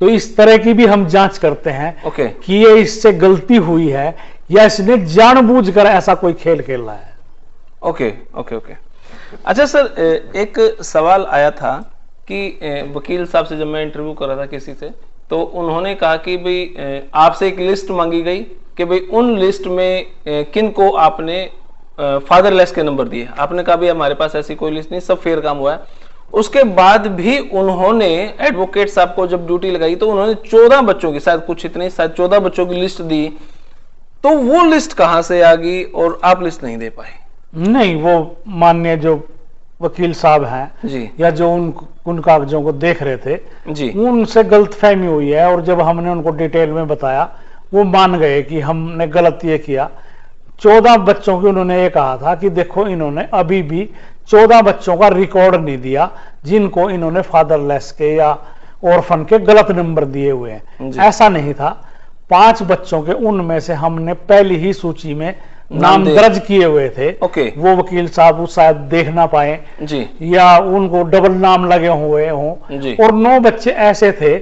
तो इस तरह की भी हम जांच करते हैं कि ये इससे गलती हुई है या इसने जानबूझकर ऐसा कोई खेल खेल रहा है। Okay okay okay. अच्छा सर, एक सवाल आया था कि वकील साहब से जब मैं इंटरव्यू कर रहा था किसी से, तो उन्होंने कहा कि भाई आपसे एक लिस्ट मांगी गई कि भाई उन लिस्ट में किन को आपने फादरलेस के नंबर दिए। आपने कहा भाई हमारे पास ऐसी कोई लिस्ट नहीं, सब फेयर काम हुआ है। उसके बाद भी उन्होंने एडवोकेट साहब को जब ड्यूटी लगाई तो उन्होंने 14 बच्चों की, शायद कुछ इतने, शायद 14 बच्चों की लिस्ट दी। तो वो लिस्ट कहां से आ गई और आप लिस्ट नहीं दे पाए? नहीं, वो माननीय जो वकील साहब हैं जी, या जो उन कागजों को देख रहे थे जी, उनसे गलतफहमी हुई है, और जब हमने उनको डिटेल में बताया वो मान गए कि हमने गलत ये किया। 14 बच्चों की उन्होंने ये कहा था कि देखो इन्होंने अभी भी 14 बच्चों का रिकॉर्ड नहीं दिया जिनको इन्होंने फादरलेस के या ऑर्फन के गलत नंबर दिए हुए हैं। ऐसा नहीं था, 5 बच्चों के उनमें से हमने पहली ही सूची में नाम दर्ज किए हुए थे। वो वकील साहब शायद देख ना पाए जी, या उनको डबल नाम लगे हुए हों, और 9 बच्चे ऐसे थे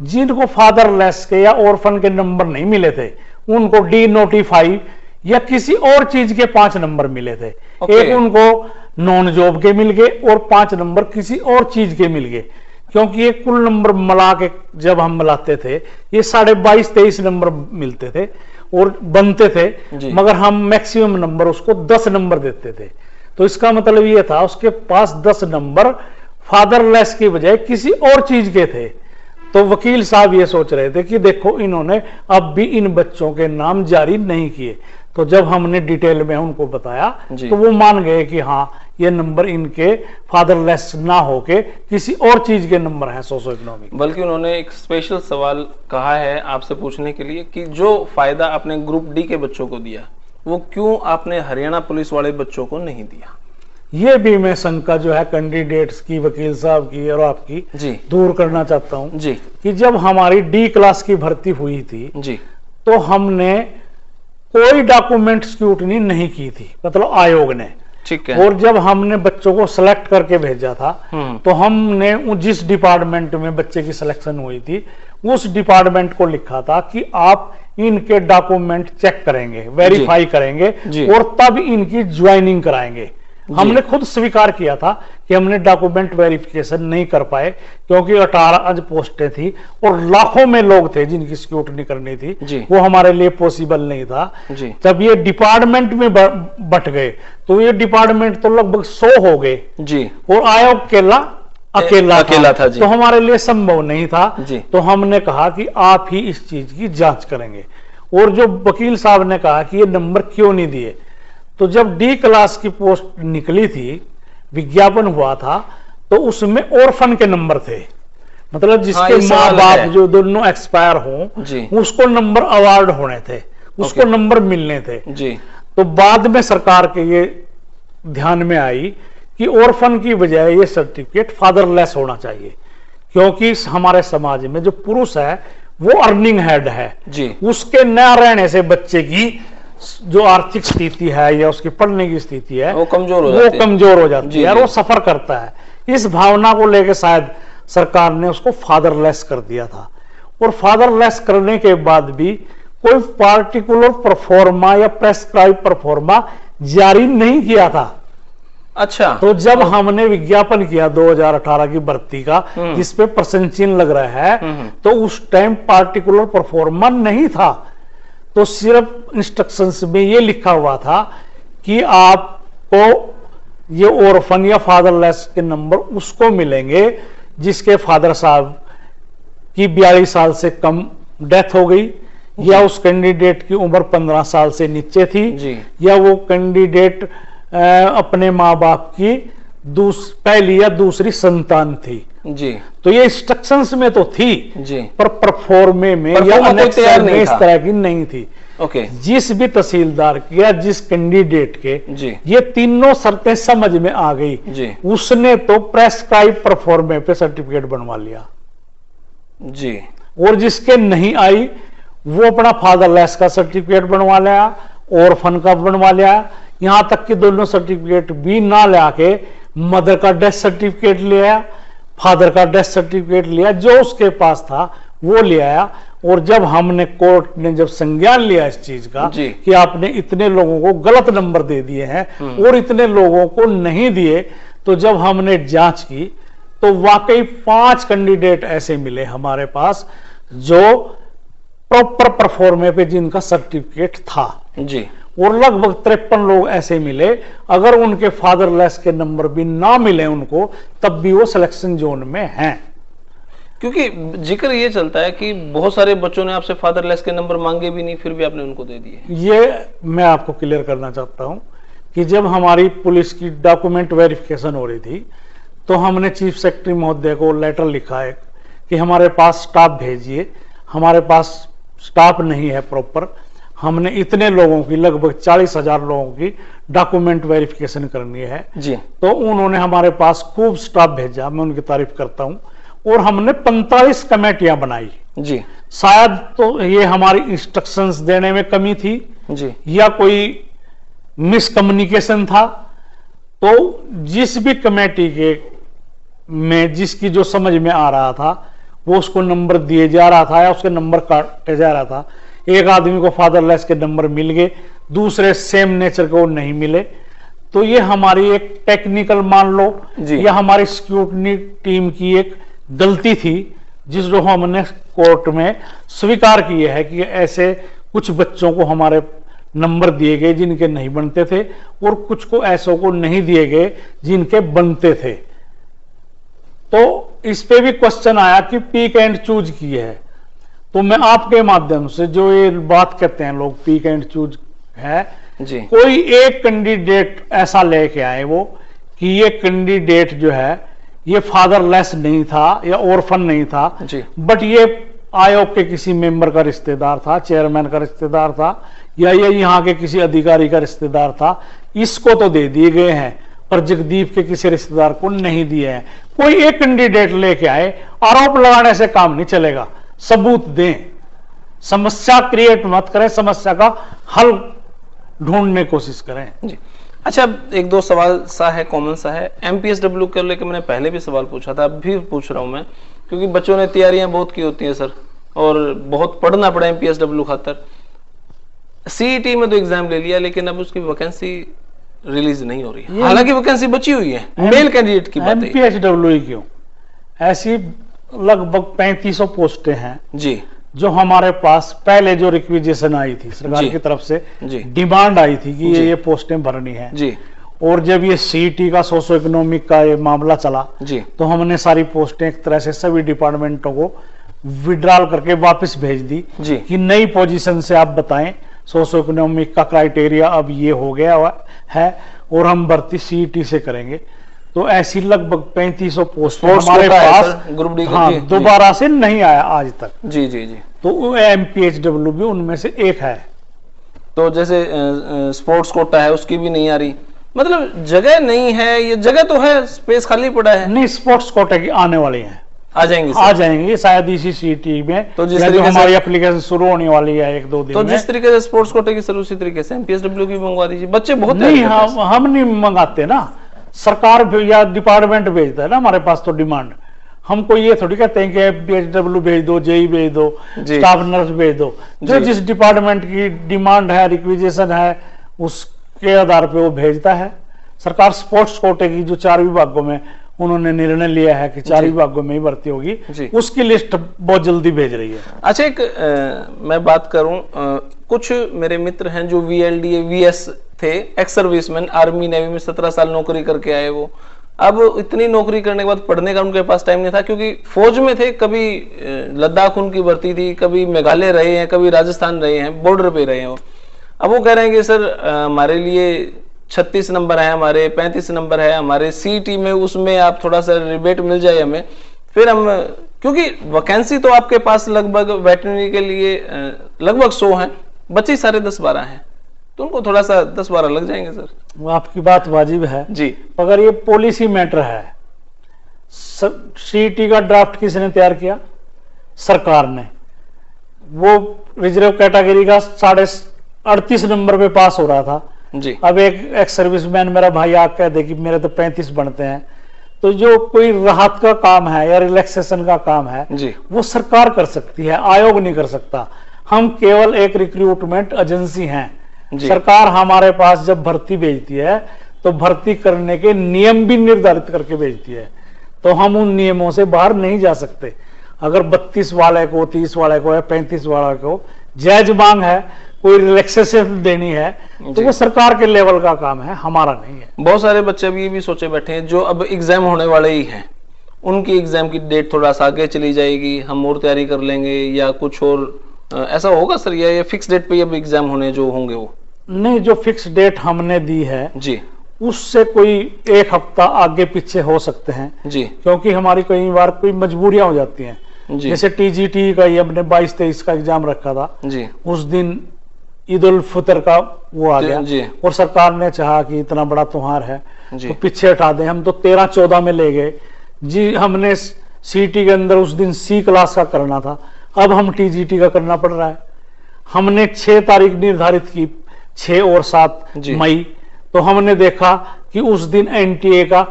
जिनको फादरलेस के या ऑर्फन के नंबर नहीं मिले थे, उनको डी नोटिफाई या किसी और चीज के 5 नंबर मिले थे। एक उनको नॉन जॉब के मिल गए और 5 नंबर किसी और चीज के मिल गए, क्योंकि ये कुल नंबर मिला के जब हम मिलाते थे ये 22.5-23 नंबर मिलते थे और बनते थे, मगर हम मैक्सिमम नंबर उसको 10 नंबर देते थे। तो इसका मतलब ये था उसके पास 10 नंबर फादरलेस की बजाय किसी और चीज के थे। तो वकील साहब ये सोच रहे थे कि देखो इन्होंने अब भी इन बच्चों के नाम जारी नहीं किए। तो जब हमने डिटेल में उनको बताया तो वो मान गए कि हाँ ये नंबर इनके फादरलेस ना होके किसी और चीज के नंबर है सोशो इकोनॉमिक। बल्कि उन्होंने एक स्पेशल सवाल कहा है आपसे पूछने के लिए कि जो फायदा आपने ग्रुप डी के बच्चों को दिया वो क्यों आपने हरियाणा पुलिस वाले बच्चों को नहीं दिया? ये भी मैं शंका जो है कैंडिडेट्स की, वकील साहब की और आपकी जी दूर करना चाहता हूं जी, कि जब हमारी डी क्लास की भर्ती हुई थी जी, तो हमने कोई डॉक्यूमेंट स्क्रूटनी नहीं की थी, मतलब आयोग ने, ठीक है। और जब हमने बच्चों को सिलेक्ट करके भेजा था तो हमने जिस डिपार्टमेंट में बच्चे की सिलेक्शन हुई थी उस डिपार्टमेंट को लिखा था कि आप इनके डॉक्यूमेंट चेक करेंगे, वेरीफाई करेंगे और तब इनकी ज्वाइनिंग कराएंगे। हमने खुद स्वीकार किया था कि हमने डॉक्यूमेंट वेरिफिकेशन नहीं कर पाए क्योंकि 18 पोस्टें थी और लाखों में लोग थे जिनकी स्क्रूटनी करनी थी, वो हमारे लिए पॉसिबल नहीं था। जब ये डिपार्टमेंट में बट गए तो ये डिपार्टमेंट तो लगभग 100 हो गए जी, और आयोग अकेला था जी, तो हमारे लिए संभव नहीं था जी। तो हमने कहा कि आप ही इस चीज की जांच करेंगे। और जो वकील साहब ने कहा कि ये नंबर क्यों नहीं दिए, तो जब डी क्लास की पोस्ट निकली थी, विज्ञापन हुआ था, तो उसमें ऑर्फन के नंबर थे, मतलब जिसके माँ बाप जो दोनों एक्सपायर हों उसको नंबर अवार्ड होने थे, उसको नंबर मिलने थे जी। तो बाद में सरकार के ये ध्यान में आई कि ऑर्फन की बजाय ये सर्टिफिकेट फादरलेस होना चाहिए, क्योंकि हमारे समाज में जो पुरुष है वो अर्निंग हेड है जी, उसके न रहने से बच्चे की जो आर्थिक स्थिति है या उसकी पढ़ने की स्थिति है वो कमजोर हो जाती है और वो सफर करता है। इस भावना को लेकर शायद सरकार ने उसको फादरलेस कर दिया था, और फादरलेस करने के बाद भी कोई पार्टिकुलर परफॉर्मा या प्रेस्क्राइब परफॉर्मा जारी नहीं किया था। अच्छा। तो जब हमने विज्ञापन किया 2018 की भर्ती का, जिस पे प्रश्न चिन्ह लग रहा है, तो उस टाइम पार्टिकुलर परफॉर्मर नहीं था। तो सिर्फ इंस्ट्रक्शंस में ये लिखा हुआ था कि आपको ये ऑर्फन या फादरलेस के नंबर उसको मिलेंगे जिसके फादर साहब की 42 साल से कम डेथ हो गई, या उस कैंडिडेट की उम्र 15 साल से नीचे थी जी। या वो कैंडिडेट अपने माँ बाप की पहली या दूसरी संतान थी जी। तो ये इंस्ट्रक्शंस में तो थी जी, पर परफॉर्मे में या अनेक्सर में इस तरह की नहीं थी। ओके। जिस भी तहसीलदार के या जिस कैंडिडेट के जी। ये तीनों शर्तें समझ में आ गई जी। उसने तो प्रेस्क्राइब परफॉर्मे पे सर्टिफिकेट बनवा लिया जी। और जिसके नहीं आई वो अपना फादरलेस का सर्टिफिकेट बनवा लिया, ऑर्फन का बनवा लिया, यहां तक कि दोनों सर्टिफिकेट भी ना ला के मदर का डेथ सर्टिफिकेट ले आया, फादर का डेथ सर्टिफिकेट लिया, जो उसके पास था वो ले आया। और जब हमने कोर्ट ने जब संज्ञान लिया इस चीज का कि आपने इतने लोगों को गलत नंबर दे दिए हैं और इतने लोगों को नहीं दिए, तो जब हमने जांच की तो वाकई 5 कैंडिडेट ऐसे मिले हमारे पास जो प्रॉपर परफॉर्मे पे जिनका सर्टिफिकेट था जी। और लगभग 53 लोग ऐसे मिले अगर उनके फादरलेस के नंबर भी ना मिले उनको तब भी वो सिलेक्शन जोन में हैं। क्योंकि जिक्र ये चलता है कि बहुत सारे बच्चों ने आपसे फादरलेस के नंबर मांगे भी नहीं फिर भी आपने उनको दे दिए। ये मैं आपको क्लियर करना चाहता हूं कि जब हमारी पुलिस की डॉक्यूमेंट वेरिफिकेशन हो रही थी तो हमने चीफ सेक्रेटरी महोदय को लेटर लिखा है कि हमारे पास स्टाफ भेजिए, हमारे पास स्टाफ नहीं है प्रॉपर, हमने इतने लोगों की लगभग 40,000 लोगों की डॉक्यूमेंट वेरिफिकेशन करनी है जी। तो उन्होंने हमारे पास खूब स्टाफ भेजा, मैं उनकी तारीफ करता हूं। और हमने 45 कमेटियां बनाई जी। शायद तो ये हमारी इंस्ट्रक्शंस देने में कमी थी जी या कोई मिसकम्युनिकेशन था। तो जिस भी कमेटी के में जिसकी जो समझ में आ रहा था वो उसको नंबर दिए जा रहा था या उसके नंबर काटे जा रहा था। एक आदमी को फादरलेस के नंबर मिल गए, दूसरे सेम नेचर को नहीं मिले। तो ये हमारी एक टेक्निकल मान लो या हमारी स्क्रूटनी टीम की एक गलती थी जिसको हमने कोर्ट में स्वीकार किया है कि ऐसे कुछ बच्चों को हमारे नंबर दिए गए जिनके नहीं बनते थे और कुछ को ऐसों को नहीं दिए गए जिनके बनते थे। तो इस पे भी क्वेश्चन आया कि पिक एंड चूज की है। तो मैं आपके माध्यम से जो ये बात कहते हैं लोग पिक एंड चूज है जी, कोई एक कैंडिडेट ऐसा लेके आए वो कि ये कैंडिडेट जो है ये फादरलेस नहीं था या ऑर्फन नहीं था जी, बट ये आयोग के किसी मेंबर का रिश्तेदार था, चेयरमैन का रिश्तेदार था या ये यहाँ के किसी अधिकारी का रिश्तेदार था, इसको तो दे दिए गए हैं पर जगदीप के किसी रिश्तेदार को नहीं दिए हैं। कोई एक कैंडिडेट लेके आए, आरोप लगाने से काम नहीं चलेगा, सबूत दें, समस्या क्रिएट मत करें, समस्या का हल ढूंढने की कोशिश करें जी। अच्छा, एक दो सवाल सा है, कॉमन सा है। MPSW को लेकर मैंने पहले भी सवाल पूछा था, अब भी पूछ रहा हूं मैं, क्योंकि बच्चों ने तैयारियां बहुत की होती हैं सर और बहुत पढ़ना पड़ा MPSW खातर। CET में तो एग्जाम ले लिया लेकिन अब उसकी वैकेंसी रिलीज नहीं हो रही है, हालांकि वैकेंसी बची हुई है। मेल कैंडिडेट की बात है। MPSW क्यों, ऐसी लगभग 3500 पोस्टें हैं जी जो हमारे पास पहले जो रिक्विजिशन आई थी सरकार की तरफ से डिमांड आई थी कि ये पोस्टें भरनी है जी। और जब ये CET का सोशो इकोनॉमिक का ये मामला चला जी तो हमने सारी पोस्टें एक तरह से सभी डिपार्टमेंटों को विड्रॉल करके वापस भेज दी जी कि नई पोजीशन से आप बताएं, सोशो इकोनॉमिक का क्राइटेरिया अब ये हो गया है और हम भर्ती CET से करेंगे। तो ऐसी लगभग 3500 पोस्ट हमारे पास ग्रुप डी दोबारा से नहीं आया आज तक जी जी जी। तो MPSW भी उनमें से एक है। तो जैसे स्पोर्ट्स कोटा है उसकी भी नहीं आ रही, मतलब जगह नहीं है, ये जगह तो है, स्पेस खाली पड़ा है। नहीं, स्पोर्ट्स कोटा की आने वाली है, आ जाएंगे आ जाएंगे शायद इसी CET में। तो जिस तरीके से हमारी एप्लीकेशन शुरू होने वाली है 1-2 दिन तो जिस तरीके से स्पोर्ट्स कोटे की सर उसी तरीके से MPSW की मंगवा दीजिए। बच्चे बहुत नहीं, हम नहीं मंगाते ना, सरकार या डिपार्टमेंट भेजता है ना हमारे पास। तो डिमांड हमको ये थोड़ी कहते हैं कि MPSW भेज दो, JEE भेज दो, स्टाफ नर्स भेज दो। जो जिस डिपार्टमेंट की डिमांड है, रिक्विजिशन है, उसके आधार पे वो भेजता है। सरकार स्पोर्ट्स कोटे की जो 4 विभागों में उन्होंने निर्णय लिया है कि 4 विभागों में ही भर्ती होगी, उसकी लिस्ट बहुत जल्दी भेज रही है। अच्छा, एक मैं बात करूं, कुछ मेरे मित्र हैं जो VLDA VS थे, एक्स सर्विसमैन, आर्मी नेवी में 17 साल नौकरी करके आए, वो अब इतनी नौकरी करने के बाद पढ़ने का उनके पास टाइम नहीं था, क्योंकि फौज में थे, कभी लद्दाख उनकी भर्ती थी, कभी मेघालय रहे हैं, कभी राजस्थान रहे हैं, बॉर्डर पे रहे हैं वो। अब वो कह रहे हैं कि सर हमारे लिए 36 नंबर है, हमारे 35 नंबर है, हमारे CET में उसमें आप थोड़ा सा रिबेट मिल जाए हमें, फिर हम, क्योंकि वैकेंसी तो आपके पास लगभग वेटरनरी के लिए लगभग 100 हैं, बच्चे सारे 10-12 हैं, तो उनको थोड़ा सा 10-12 लग जाएंगे सर। वो आपकी बात वाजिब है जी। अगर ये पॉलिसी मैटर है, CET का ड्राफ्ट किसने तैयार किया? सरकार ने। वो रिजर्व कैटेगरी का 38 नंबर पे पास हो रहा था जी। अब एक एक्स सर्विसमैन मेरा भाई आके कह दे कि मेरे तो 35 बनते हैं, तो जो कोई राहत का काम है या रिलैक्सेशन का काम है जी, वो सरकार कर सकती है, आयोग नहीं कर सकता। हम केवल एक रिक्रूटमेंट एजेंसी हैं। सरकार हमारे पास जब भर्ती भेजती है तो भर्ती करने के नियम भी निर्धारित करके भेजती है, तो हम उन नियमों से बाहर नहीं जा सकते। अगर 32 वाले को, 30 वाले को या 35 वाले को जायज मांग है, कोई रिलैक्सेशन देनी है, तो वो सरकार के लेवल का काम है, हमारा नहीं है। बहुत सारे बच्चे अभी ये भी सोचे बैठे हैं जो अब एग्जाम होने वाले ही हैं, उनकी एग्जाम की डेट थोड़ा सा आगे चली जाएगी, हम और तैयारी कर लेंगे या कुछ और, ऐसा होगा सर? या फिक्स डेट पे अब एग्जाम होने जो होंगे वो? नहीं, जो फिक्स डेट हमने दी है जी, उससे कोई 1 हफ्ता आगे पीछे हो सकते हैं जी, क्योंकि हमारी कई बार कोई मजबूरियां हो जाती हैं। जैसे TGT का ही हमने 22-23 का एग्जाम रखा था जी, उस दिन ईद उल फितर का वो आ गया जी, और सरकार ने चाहा कि इतना बड़ा त्योहार है तो पीछे हटा दें, हम तो 13-14 में ले गए जी। हमने CET के अंदर उस दिन C क्लास का करना था, अब हम TGT का करना पड़ रहा है। हमने 6 तारीख निर्धारित की, 6 और 7 मई, तो हमने देखा कि उस दिन NTA का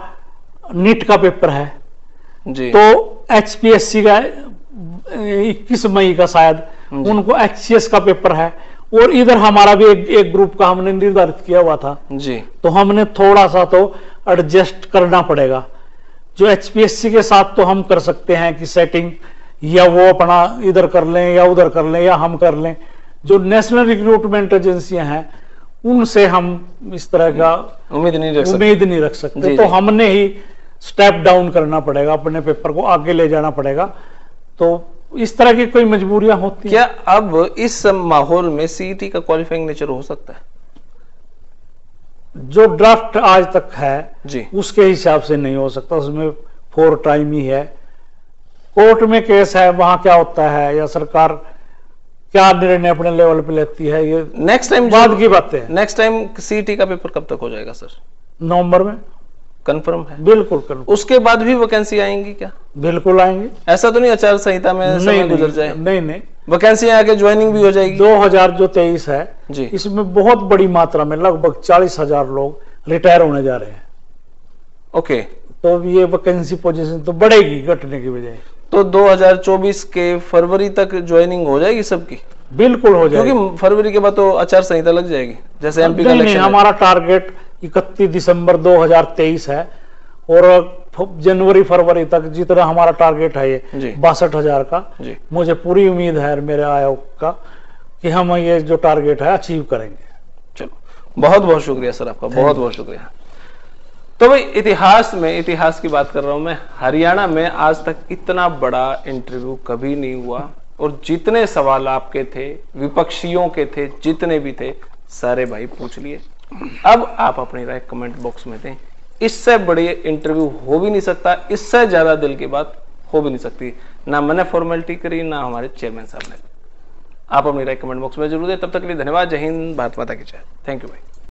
नीट का पेपर है जी, तो HPSC का 21 मई का शायद उनको HCS का पेपर है, और इधर हमारा भी एक ग्रुप का हमने निर्धारित किया हुआ था जी, तो हमने थोड़ा सा तो एडजस्ट करना पड़ेगा। जो HPSC के साथ तो हम कर सकते हैं कि सेटिंग, या वो अपना इधर कर लें या उधर कर लें या हम कर लें। जो नेशनल रिक्रूटमेंट एजेंसियां हैं उनसे हम इस तरह का उम्मीद नहीं रख सकते, तो हमने ही स्टेप डाउन करना पड़ेगा, अपने पेपर को आगे ले जाना पड़ेगा। तो इस तरह की कोई मजबूरियां होती क्या हैं। अब इस माहौल में CET का क्वालिफाइंग नेचर हो सकता है? जो ड्राफ्ट आज तक है जी, उसके हिसाब से नहीं हो सकता, उसमें 4 टाइम ही है। कोर्ट में केस है, वहां क्या होता है या सरकार क्या निर्णय अपने लेवल पे लेती है, ये नेक्स्ट टाइम बाद की बातें हैं। नेक्स्ट टाइम CET का पेपर कब तक हो जाएगा सर? नवंबर में कंफर्म है? बिल्कुल कंफर्म। उसके बाद भी वैकेंसी आएंगी क्या? बिल्कुल आएंगी। ऐसा तो नहीं आचार संहिता में समय गुजर जाए? नहीं, वैकेंसी आके ज्वाइनिंग भी हो जाएगी। 2023 है जी, इसमें बहुत बड़ी मात्रा में लगभग 40,000 लोग रिटायर होने जा रहे हैं। ओके, तो ये वैकेंसी पोजीशन तो बढ़ेगी घटने की बजाय। तो 2024 के फरवरी तक ज्वाइनिंग हो जाएगी सबकी? बिल्कुल हो जाएगी, क्योंकि फरवरी के बाद तो आचार संहिता लग जाएगी, जैसे MP का इलेक्शन। हमारा टारगेट 31 दिसंबर 2023 है, और जनवरी फरवरी तक जितना हमारा टारगेट है ये 62,000 का, मुझे पूरी उम्मीद है मेरे आयोग का कि हम ये जो टारगेट है अचीव करेंगे। चलो, बहुत बहुत शुक्रिया सर आपका, बहुत बहुत शुक्रिया। तो भाई इतिहास की बात कर रहा हूं मैं, हरियाणा में आज तक इतना बड़ा इंटरव्यू कभी नहीं हुआ, और जितने सवाल आपके थे, विपक्षियों के थे, जितने भी थे, सारे भाई पूछ लिए। अब आप अपनी राय कमेंट बॉक्स में दें। इससे बड़े इंटरव्यू हो भी नहीं सकता, इससे ज्यादा दिल की बात हो भी नहीं सकती। ना मैंने फॉर्मेलिटी करी, ना हमारे चेयरमैन साहब ने। आप अपनी राय कमेंट बॉक्स में जरूर दें। तब तक के लिए धन्यवाद। जय हिंद, भारत माता की जय। थैंक यू भाई।